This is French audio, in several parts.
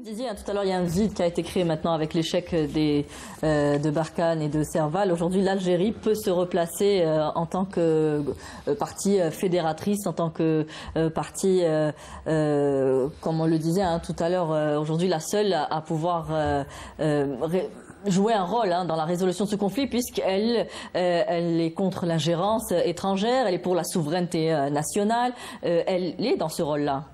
Vous disiez tout à l'heure, il y a un vide qui a été créé maintenant avec l'échec de Barkhane et de Serval. Aujourd'hui, l'Algérie peut se replacer en tant que partie fédératrice, en tant que partie, comme on le disait tout à l'heure, aujourd'hui la seule à pouvoir jouer un rôle dans la résolution de ce conflit, puisqu'elle elle est contre l'ingérence étrangère, elle est pour la souveraineté nationale, elle est dans ce rôle-là.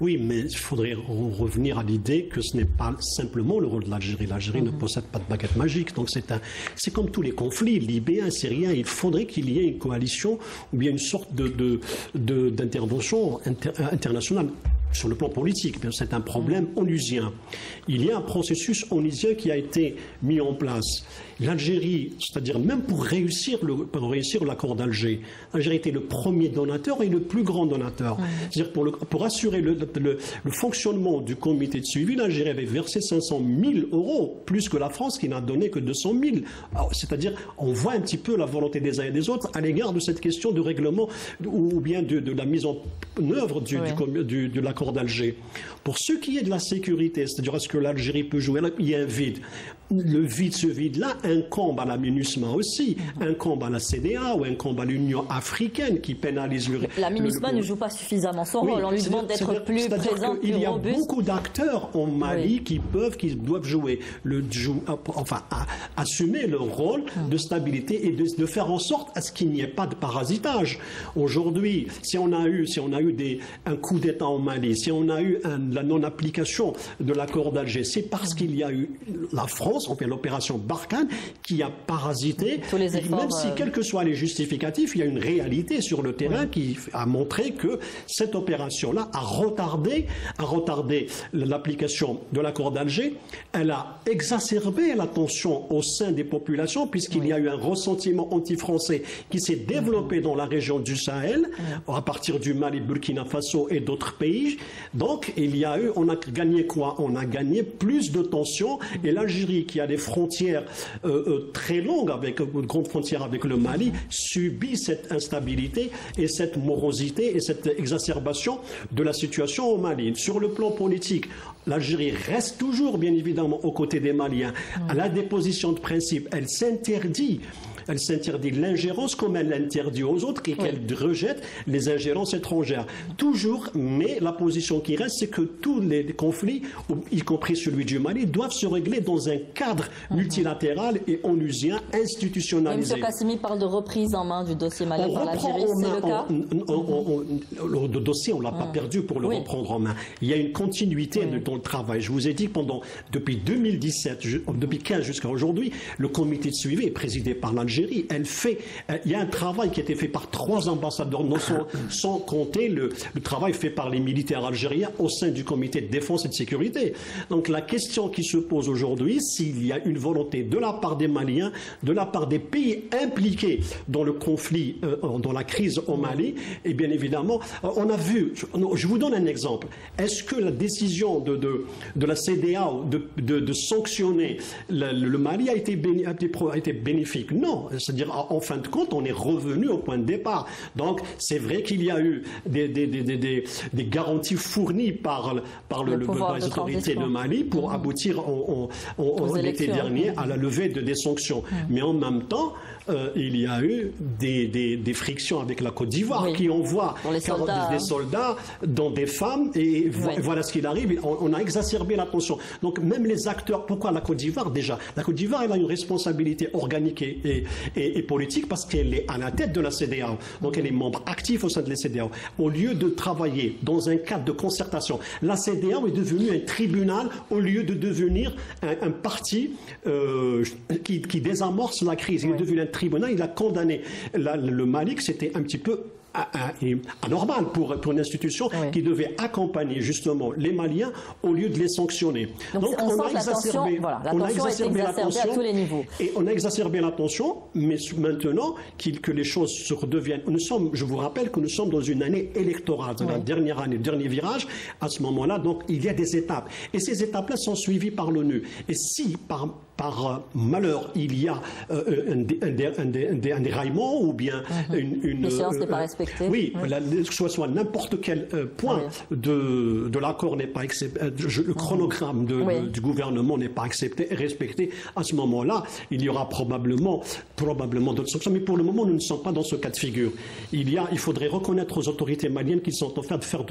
Oui, mais il faudrait revenir à l'idée que ce n'est pas simplement le rôle de l'Algérie. L'Algérie ne possède pas de baguette magique. Donc c'est comme tous les conflits libéens, syriens. Il faudrait qu'il y ait une coalition ou bien une sorte d'intervention internationale. Sur le plan politique, c'est un problème onusien. Il y a un processus onusien qui a été mis en place. L'Algérie, c'est-à-dire même pour réussir l'accord d'Alger, l'Algérie était le premier donateur et le plus grand donateur. C'est-à-dire pour assurer le fonctionnement du comité de suivi, l'Algérie avait versé 500 000 €, plus que la France qui n'a donné que 200 000. C'est-à-dire, on voit un petit peu la volonté des uns et des autres à l'égard de cette question de règlement ou bien de la mise en œuvre de l'accord d'Alger. Pour ce qui est de la sécurité, c'est-à-dire est-ce que l'Algérie peut jouer là, il y a un vide. Ce vide-là incombe à la MINUSMA aussi, incombe à la CEDEAO, incombe à l'Union africaine qui pénalise le... La MINUSMA ne joue pas suffisamment son rôle, on lui demande d'être plus présent, plus robuste. Il y a beaucoup d'acteurs en Mali qui doivent jouer, assumer leur rôle de stabilité et de faire en sorte à ce qu'il n'y ait pas de parasitage. Aujourd'hui, si on a eu un coup d'État en Mali, si on a eu la non-application de l'accord d'Alger, c'est parce qu'il y a eu la France, on fait l'opération Barkhane, qui a parasité, même si quels que soient les justificatifs, il y a une réalité sur le terrain qui a montré que cette opération-là a retardé l'application de l'accord d'Alger. Elle a exacerbé la tension au sein des populations, puisqu'il y a eu un ressentiment anti-français qui s'est développé dans la région du Sahel, à partir du Mali, Burkina Faso et d'autres pays. Donc, on a gagné quoi? On a gagné plus de tensions, et l'Algérie, qui a des frontières très longues, une grande frontière avec le Mali, subit cette instabilité et cette morosité et cette exacerbation de la situation au Mali. Sur le plan politique, l'Algérie reste toujours, bien évidemment, aux côtés des Maliens. Elle a des positions de principe. Elle s'interdit l'ingérence comme elle l'interdit aux autres et qu'elle rejette les ingérences étrangères. Toujours, mais la position qui reste, c'est que tous les conflits, y compris celui du Mali, doivent se régler dans un cadre multilatéral et onusien institutionnalisé. M. Qassimi parle de reprise en main du dossier malien par l'Algérie, c'est le cas? Le dossier, on ne l'a pas perdu pour le reprendre en main. Il y a une continuité dans le travail. Je vous ai dit, depuis 2017, depuis 2015 jusqu'à aujourd'hui, le comité de suivi est présidé par l'Algérie. Il y a un travail qui a été fait par 3 ambassadeurs, sans compter le travail fait par les militaires algériens au sein du comité de défense et de sécurité. Donc la question qui se pose aujourd'hui, s'il y a une volonté de la part des Maliens, de la part des pays impliqués dans le conflit, dans la crise au Mali, et bien évidemment, on a vu, je vous donne un exemple. Est-ce que la décision de la CEDEAO de sanctionner le Mali a été bénéfique? Non. C'est-à-dire, en fin de compte, on est revenu au point de départ. Donc, c'est vrai qu'il y a eu des garanties fournies par les autorités de Mali pour aboutir l'été dernier à la levée des sanctions. Mais en même temps, il y a eu des frictions avec la Côte d'Ivoire qui envoie des soldats dans des femmes et voilà ce qu'il arrive. On a exacerbé la tension. Donc, même les acteurs, pourquoi la Côte d'Ivoire déjà? La Côte d'Ivoire, elle a une responsabilité organique et politique parce qu'elle est à la tête de la CEDEAO. Donc elle est membre actif au sein de la CEDEAO. Au lieu de travailler dans un cadre de concertation, la CEDEAO est devenue un tribunal au lieu de devenir un parti qui désamorce la crise. Il est devenu un tribunal, il a condamné le Mali, que c'était un petit peu anormal pour une institution qui devait accompagner justement les Maliens au lieu de les sanctionner. Donc on a exacerbé la tension à tous les niveaux. Et on a exacerbé la tension, mais maintenant que les choses se redeviennent... je vous rappelle que nous sommes dans une année électorale, la dernière année, le dernier virage. À ce moment-là, donc, il y a des étapes. Et ces étapes-là sont suivies par l'ONU. Et si, par malheur, il y a un déraillement ou bien l'échéance n'est pas respectée. respecter. Oui, que ce soit n'importe quel point de l'accord n'est pas accepté, le chronogramme du gouvernement n'est pas accepté et respecté. À ce moment-là, il y aura probablement d'autres sanctions. Mais pour le moment, nous ne sommes pas dans ce cas de figure. Il faudrait reconnaître aux autorités maliennes qu'ils sont en train de faire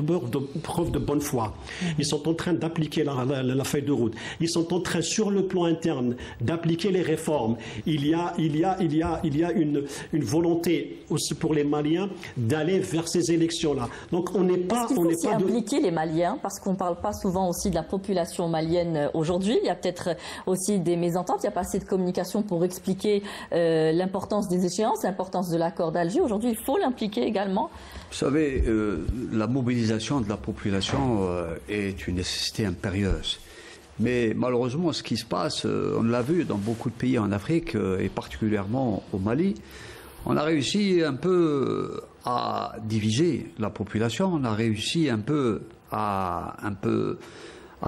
preuve de bonne foi. Ils sont en train d'appliquer la feuille de route. Ils sont en train, sur le plan interne, d'appliquer les réformes. Il y a une volonté aussi pour les Maliens d'aller vers ces élections-là. Donc on n'est pas... Est-ce qu'il faut aussi impliquer les Maliens, parce qu'on ne parle pas souvent aussi de la population malienne aujourd'hui. Il y a peut-être aussi des mésententes. Il n'y a pas assez de communication pour expliquer l'importance des échéances, l'importance de l'accord d'Alger. Aujourd'hui, il faut l'impliquer également. Vous savez, la mobilisation de la population est une nécessité impérieuse. Mais malheureusement, ce qui se passe, on l'a vu dans beaucoup de pays en Afrique, et particulièrement au Mali, on a réussi un peu à diviser la population, on a réussi un peu à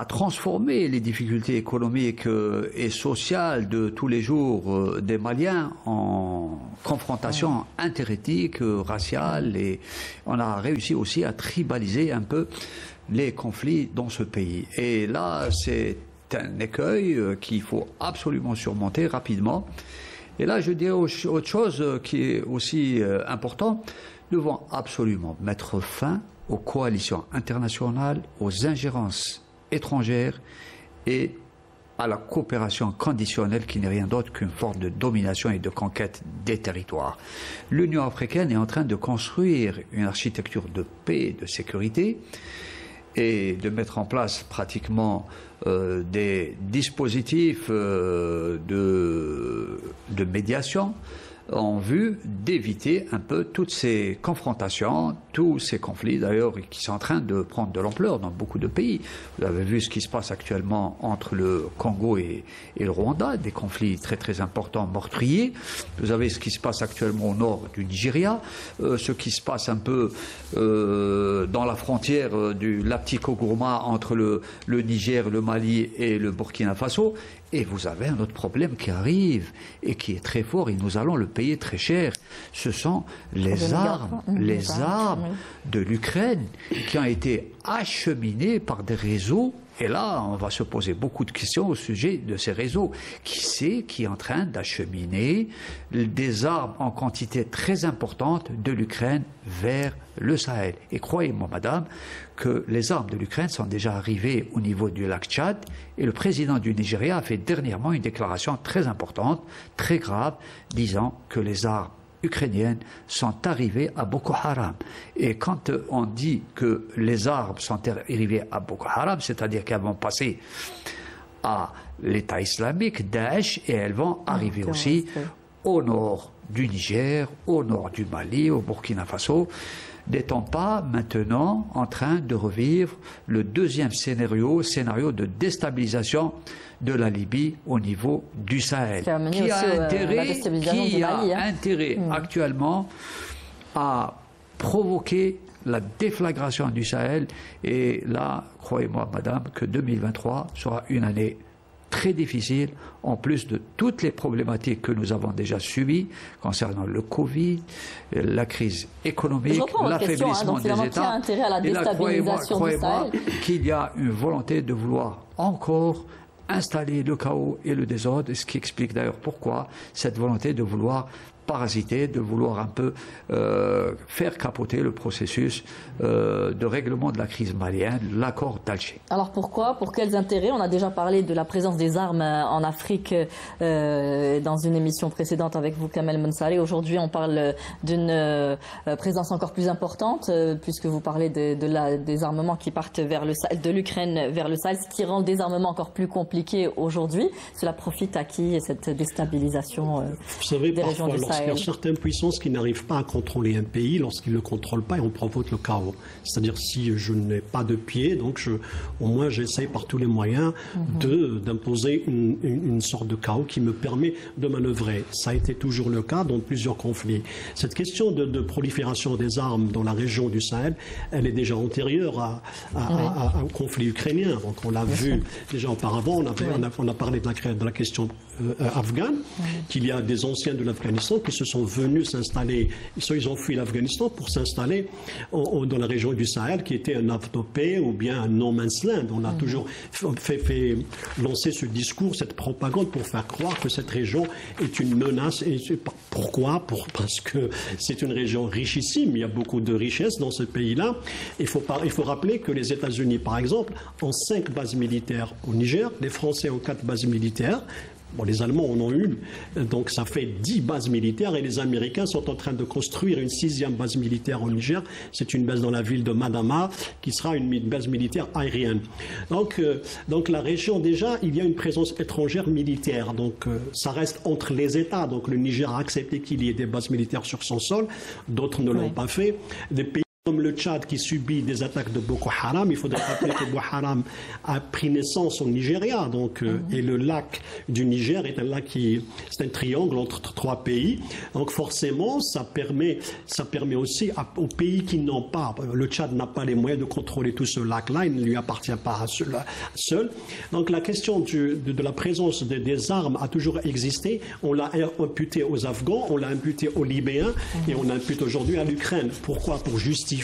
transformer les difficultés économiques et sociales de tous les jours des Maliens en confrontation interethnique, raciale, et on a réussi aussi à tribaliser un peu les conflits dans ce pays. Et là, c'est un écueil qu'il faut absolument surmonter rapidement. Et là, je dirais autre chose qui est aussi important. Nous devons absolument mettre fin aux coalitions internationales, aux ingérences étrangères et à la coopération conditionnelle qui n'est rien d'autre qu'une forme de domination et de conquête des territoires. L'Union africaine est en train de construire une architecture de paix et de sécurité et de mettre en place pratiquement des dispositifs de médiation en vue d'éviter un peu toutes ces confrontations, tous ces conflits d'ailleurs qui sont en train de prendre de l'ampleur dans beaucoup de pays. Vous avez vu ce qui se passe actuellement entre le Congo et le Rwanda, des conflits très très importants, meurtriers. Vous avez ce qui se passe actuellement au nord du Nigeria, ce qui se passe un peu dans la frontière du Laptiko-Gourma entre le Niger, le Mali et le Burkina Faso. Et vous avez un autre problème qui arrive et qui est très fort et nous allons le payer très cher. Ce sont les armes de l'Ukraine qui ont été acheminées par des réseaux. Et là, on va se poser beaucoup de questions au sujet de ces réseaux. Qui c'est qui est en train d'acheminer des armes en quantité très importante de l'Ukraine vers le Sahel? Et croyez-moi, madame, que les armes de l'Ukraine sont déjà arrivées au niveau du lac Tchad. Et le président du Nigeria a fait dernièrement une déclaration très importante, très grave, disant que les armes ukrainiennes sont arrivées à Boko Haram. Et quand on dit que les armes sont arrivées à Boko Haram, c'est-à-dire qu'elles vont passer à l'État islamique, Daesh, et elles vont arriver aussi au nord du Niger, au nord du Mali, au Burkina Faso. N'est-on pas maintenant en train de revivre le deuxième scénario de déstabilisation de la Libye au niveau du Sahel, qui a intérêt actuellement à provoquer la déflagration du Sahel. Et là, croyez-moi, madame, que 2023 sera une année très difficile, en plus de toutes les problématiques que nous avons déjà subies concernant le Covid, la crise économique, l'affaiblissement des États. Et là, croyez-moi qu'il y a une volonté de vouloir encore installer le chaos et le désordre, ce qui explique d'ailleurs pourquoi cette volonté de vouloir parasiter, de vouloir un peu faire capoter le processus de règlement de la crise malienne, l'accord d'Alger. Alors pourquoi? Pour quels intérêts? On a déjà parlé de la présence des armes en Afrique dans une émission précédente avec vous, Kamel Mensari. Aujourd'hui, on parle d'une présence encore plus importante, puisque vous parlez des armements qui partent vers le Sahel, de l'Ukraine vers le Sahel, ce qui rend le désarmement encore plus compliqué aujourd'hui. Cela profite à qui, cette déstabilisation des régions du Sahel? Il y a certaines puissances qui n'arrivent pas à contrôler un pays. Lorsqu'ils ne le contrôlent pas, on provoque le chaos. C'est-à-dire, si je n'ai pas de pied, donc au moins j'essaie par tous les moyens d'imposer une sorte de chaos qui me permet de manœuvrer. Ça a été toujours le cas dans plusieurs conflits. Cette question de prolifération des armes dans la région du Sahel, elle est déjà antérieure au conflit ukrainien. Donc on l'a vu déjà auparavant. On a parlé de la question afghane, qu'il y a des anciens de l'Afghanistan l'Afghanistan qui se sont venus s'installer. Ils ont fui l'Afghanistan pour s'installer dans la région du Sahel, qui était un avtopé ou bien un no man's land. On a toujours fait lancer ce discours, cette propagande pour faire croire que cette région est une menace. Et pourquoi? Parce que c'est une région richissime. Il y a beaucoup de richesses dans ce pays-là. Il faut rappeler que les États-Unis, par exemple, ont 5 bases militaires au Niger. Les Français ont 4 bases militaires. Bon, les Allemands en ont une, donc ça fait 10 bases militaires et les Américains sont en train de construire une 6e base militaire au Niger. C'est une base dans la ville de Madama qui sera une base militaire aérienne. Donc la région, déjà, il y a une présence étrangère militaire. Donc ça reste entre les États. Donc le Niger a accepté qu'il y ait des bases militaires sur son sol. D'autres ne l'ont pas fait. Des pays comme le Tchad qui subit des attaques de Boko Haram, il faudrait rappeler que Boko Haram a pris naissance au Nigeria, donc et le lac du Niger est un lac c'est un triangle entre 3 pays, donc forcément ça permet aussi aux pays qui n'ont pas, le Tchad n'a pas les moyens de contrôler tout ce lac-là, il ne lui appartient pas seul. Donc la question de la présence des armes a toujours existé. On l'a imputée aux Afghans, on l'a imputée aux Libyens et on l'impute aujourd'hui à l'Ukraine. Pourquoi? Pour justifier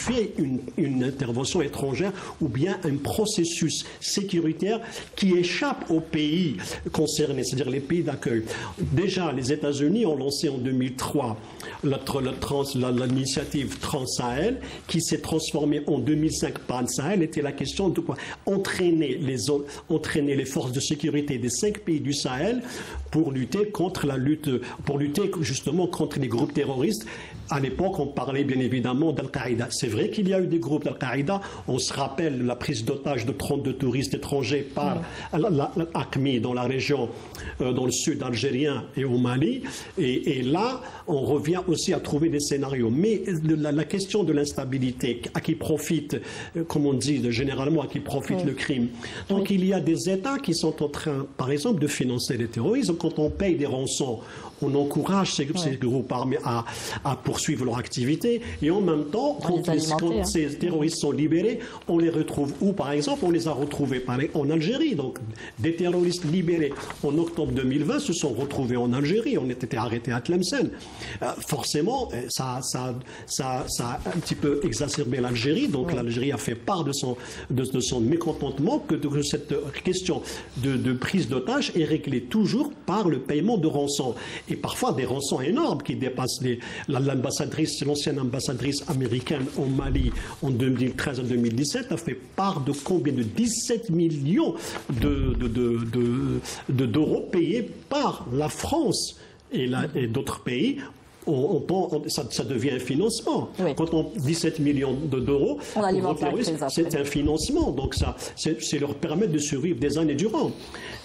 une intervention étrangère ou bien un processus sécuritaire qui échappe aux pays concernés, c'est-à-dire les pays d'accueil. Déjà, les États-Unis ont lancé en 2003 l'initiative Trans-Sahel qui s'est transformée en 2005 par Sahel. Était la question de quoi? Entraîner les forces de sécurité des 5 pays du Sahel pour lutter justement contre les groupes terroristes. À l'époque, on parlait bien évidemment d'Al-Qaïda. C'est vrai qu'il y a eu des groupes d'Al-Qaïda. On se rappelle la prise d'otage de 32 touristes étrangers par l'AQMI dans la région, dans le sud algérien et au Mali. Et là, on revient aussi à trouver des scénarios. Mais la question de l'instabilité, à qui profite, comme on dit généralement, à qui profite le crime. Donc il y a des États qui sont en train, par exemple, de financer les terroristes. Quand on paye des rançons, on encourage ces groupes armés à poursuivre leur activité et en même temps, quand ces terroristes sont libérés, on les retrouve où? Par exemple, on les a retrouvés en Algérie. Donc, des terroristes libérés en octobre 2020 se sont retrouvés en Algérie. On était arrêtés à Tlemcen. Forcément, ça a un petit peu exacerbé l'Algérie. Donc, l'Algérie a fait part de son mécontentement que cette question de prise d'otages est réglée toujours par le paiement de rançons. Et parfois des rançons énormes qui dépassent l'ancienne ambassadrice américaine au Mali en 2013 à 2017 a fait part de combien? De 17 millions d'euros payés par la France et d'autres pays. Ça devient un financement. Quand on 17 millions d'euros, c'est un financement. Donc c'est leur permettre de survivre des années durant.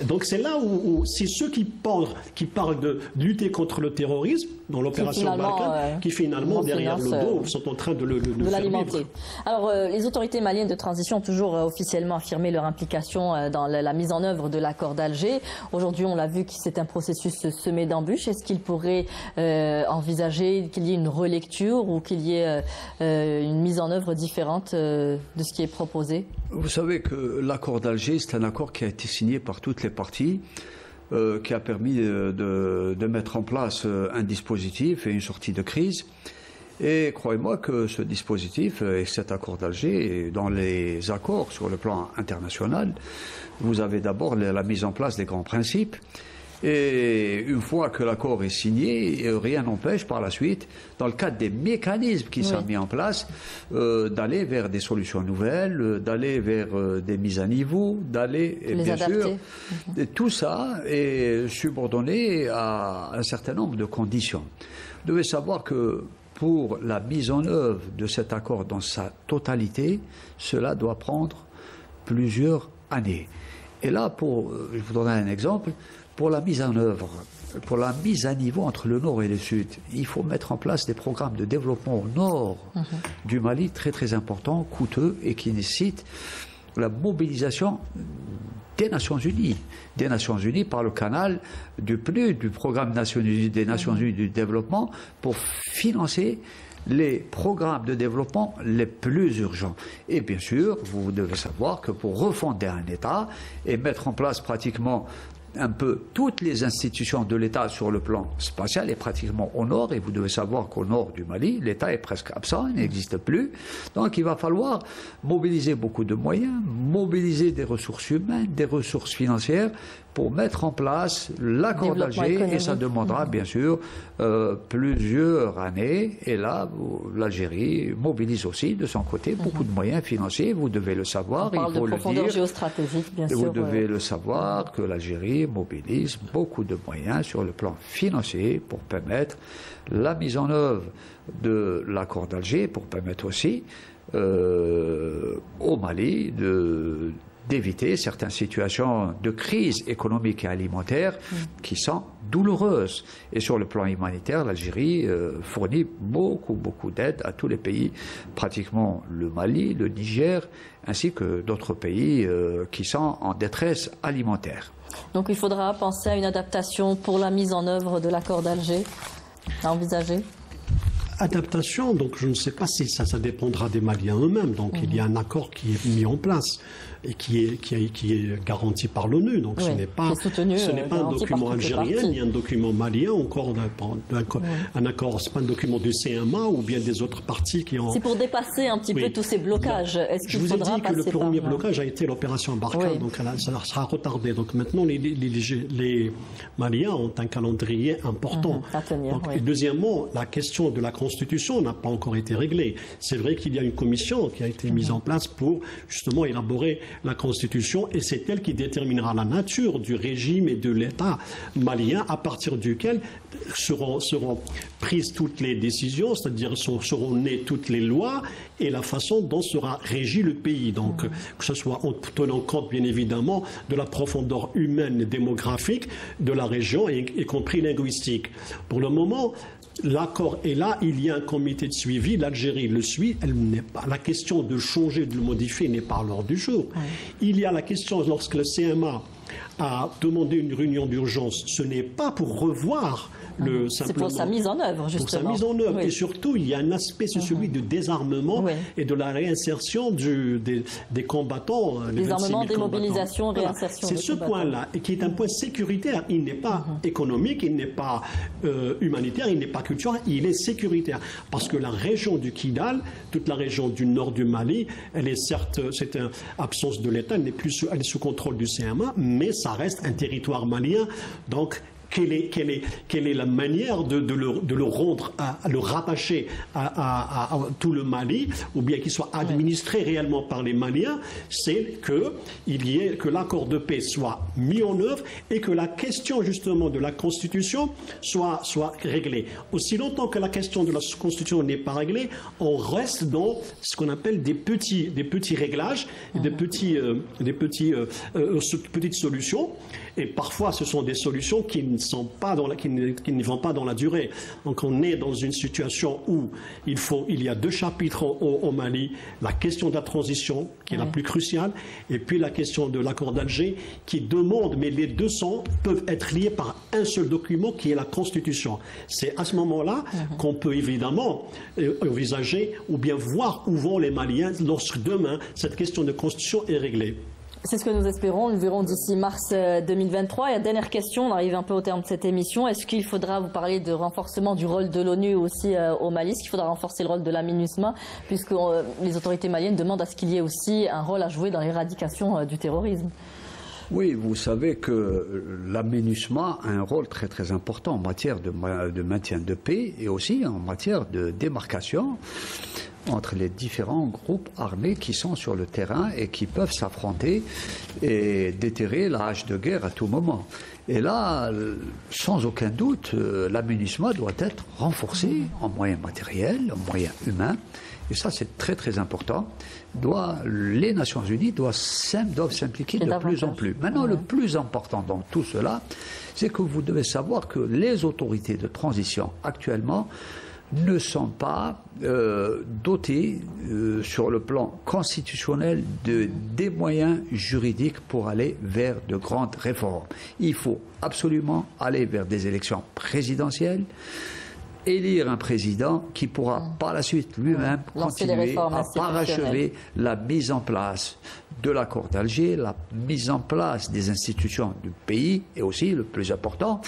Donc c'est là où c'est ceux qui parlent de lutter contre le terrorisme dans l'opération Barkhane, qui finalement derrière le dos sont en train de l'alimenter. Alors les autorités maliennes de transition ont toujours officiellement affirmé leur implication dans la mise en œuvre de l'accord d'Alger. Aujourd'hui, on l'a vu que c'est un processus semé d'embûches. Est-ce qu'il pourrait envisager qu'il y ait une relecture ou qu'il y ait une mise en œuvre différente de ce qui est proposé? Vous savez que l'accord d'Alger, c'est un accord qui a été signé par toutes les parties, qui a permis de mettre en place un dispositif et une sortie de crise. Et croyez-moi que ce dispositif et cet accord d'Alger, dans les accords sur le plan international, vous avez d'abord la mise en place des grands principes. Et une fois que l'accord est signé, rien n'empêche par la suite, dans le cadre des mécanismes qui sont mis en place, d'aller vers des solutions nouvelles, d'aller vers des mises à niveau, d'aller, bien sûr, tout ça est subordonné à un certain nombre de conditions. Vous devez savoir que pour la mise en œuvre de cet accord dans sa totalité, cela doit prendre plusieurs années. Et là, je vous donnerai un exemple. Pour la mise en œuvre, pour la mise à niveau entre le nord et le sud, il faut mettre en place des programmes de développement au nord du Mali très très importants, coûteux et qui nécessitent la mobilisation des Nations Unies par le canal du PNUD, du Programme des Nations Unies du développement, pour financer les programmes de développement les plus urgents. Et bien sûr, vous devez savoir que pour refonder un État et mettre en place pratiquement un peu toutes les institutions de l'État sur le plan spatial est pratiquement au nord, et vous devez savoir qu'au nord du Mali, l'État est presque absent, il n'existe plus. Donc il va falloir mobiliser beaucoup de moyens, mobiliser des ressources humaines, des ressources financières pour mettre en place l'accord d'Alger, et ça demandera bien sûr plusieurs années. Et là, l'Algérie mobilise aussi de son côté beaucoup de moyens financiers, vous devez le savoir, il faut le dire. Géostratégique, bien sûr. Vous devez le savoir que l'Algérie mobilise beaucoup de moyens sur le plan financier pour permettre la mise en œuvre de l'accord d'Alger, pour permettre aussi au Mali d'éviter certaines situations de crise économique et alimentaire qui sont douloureuses. Et sur le plan humanitaire, l'Algérie fournit beaucoup d'aide à tous les pays, pratiquement le Mali, le Niger, ainsi que d'autres pays qui sont en détresse alimentaire. Donc il faudra penser à une adaptation pour la mise en œuvre de l'accord d'Alger, à envisager. Adaptation, donc je ne sais pas si ça dépendra des Maliens eux-mêmes. Donc il y a un accord qui est mis en place et qui est garanti par l'ONU. Donc ce n'est pas un document algérien ni un document malien, encore un accord, c'est pas un document du CMA ou bien des autres parties qui ont... C'est pour dépasser un petit peu tous ces blocages. Est-ce qu'il faudra passer par... Je vous ai dit que le premier blocage a été l'opération Barkhane, donc ça sera retardé. Donc maintenant les Maliens ont un calendrier important. À tenir, donc, et deuxièmement, la question de la Constitution n'a pas encore été réglée. C'est vrai qu'il y a une commission qui a été mise en place pour justement élaborer la Constitution, et c'est elle qui déterminera la nature du régime et de l'État malien à partir duquel seront prises toutes les décisions, c'est-à-dire seront nées toutes les lois et la façon dont sera régi le pays. Donc que ce soit en tenant compte bien évidemment de la profondeur humaine et démographique de la région, y compris linguistique. Pour le moment, l'accord est là, il y a un comité de suivi, l'Algérie le suit, la question de changer, de le modifier n'est pas à l'ordre du jour. Il y a la question, lorsque le CMA a demandé une réunion d'urgence, ce n'est pas pour revoir c'est pour sa mise en œuvre, justement. Pour sa mise en œuvre. Oui. Et surtout, il y a un aspect, c'est celui de désarmement et de la réinsertion des combattants. Désarmement, démobilisation, réinsertion. C'est ce point-là, qui est un point sécuritaire. Il n'est pas économique, il n'est pas humanitaire, il n'est pas culturel, il est sécuritaire. Parce que la région du Kidal, toute la région du nord du Mali, elle est certes, c'est une absence de l'État, elle est sous contrôle du CMA, mais ça reste un territoire malien. Donc, quelle est la manière de le rendre, à le rattacher à tout le Mali, ou bien qu'il soit administré réellement par les Maliens, c'est que l'accord de paix soit mis en œuvre et que la question justement de la Constitution soit réglée. Aussi longtemps que la question de la Constitution n'est pas réglée, on reste dans ce qu'on appelle des petits réglages, des petites solutions. Et parfois, ce sont des solutions qui ne vont pas dans la durée. Donc, on est dans une situation où il y a deux chapitres au Mali. La question de la transition, qui est la plus cruciale, et puis la question de l'accord d'Alger, qui demande, mais les deux peuvent être liés par un seul document, qui est la Constitution. C'est à ce moment-là qu'on peut évidemment envisager ou bien voir où vont les Maliens lorsque demain, cette question de Constitution est réglée. C'est ce que nous espérons. Nous verrons d'ici mars 2023. Et la dernière question, on arrive un peu au terme de cette émission. Est-ce qu'il faudra, vous parler de renforcement du rôle de l'ONU aussi au Mali? Est-ce qu'il faudra renforcer le rôle de la MINUSMA, puisque les autorités maliennes demandent à ce qu'il y ait aussi un rôle à jouer dans l'éradication du terrorisme? Oui, vous savez que la MINUSMA a un rôle très important en matière de maintien de paix et aussi en matière de démarcation entre les différents groupes armés qui sont sur le terrain et qui peuvent s'affronter et déterrer la hache de guerre à tout moment. Et là, sans aucun doute, la MINUSMA doit être renforcée en moyens matériels, en moyens humains. Et ça, c'est très important. Les Nations Unies doivent s'impliquer de plus en plus. Maintenant, le plus important dans tout cela, c'est que vous devez savoir que les autorités de transition actuellement ne sont pas dotées sur le plan constitutionnel des moyens juridiques pour aller vers de grandes réformes. Il faut absolument aller vers des élections présidentielles élire un président qui pourra par la suite lui-même continuer à parachever la mise en place de l'accord d'Alger, la mise en place des institutions du pays et aussi, le plus important,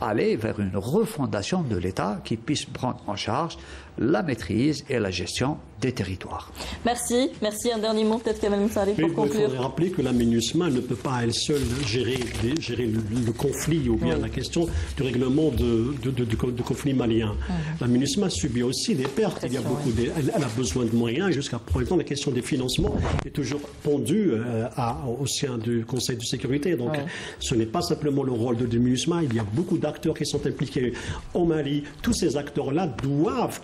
aller vers une refondation de l'État qui puisse prendre en charge la maîtrise et la gestion des territoires. Merci. Merci. Un dernier mot, peut-être Kamel Moussarif, pour conclure. Il faudrait rappeler que la MINUSMA ne peut pas à elle seule gérer le conflit ou bien la question du règlement de conflit malien. La MINUSMA subit aussi des pertes. Il y a elle a besoin de moyens et jusqu'à présent, la question des financements est toujours pendue au sein du Conseil de sécurité. Donc, ce n'est pas simplement le rôle de MINUSMA. Il y a beaucoup d'acteurs qui sont impliqués au Mali. Tous ces acteurs-là doivent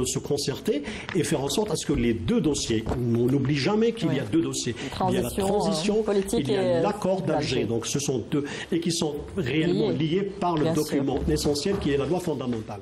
se concerter et faire en sorte à ce que les deux dossiers, on n'oublie jamais qu'il y a deux dossiers. Il y a la transition politique, il y a l'accord d'Alger. Donc ce sont deux et qui sont réellement liés par le document essentiel qui est la loi fondamentale.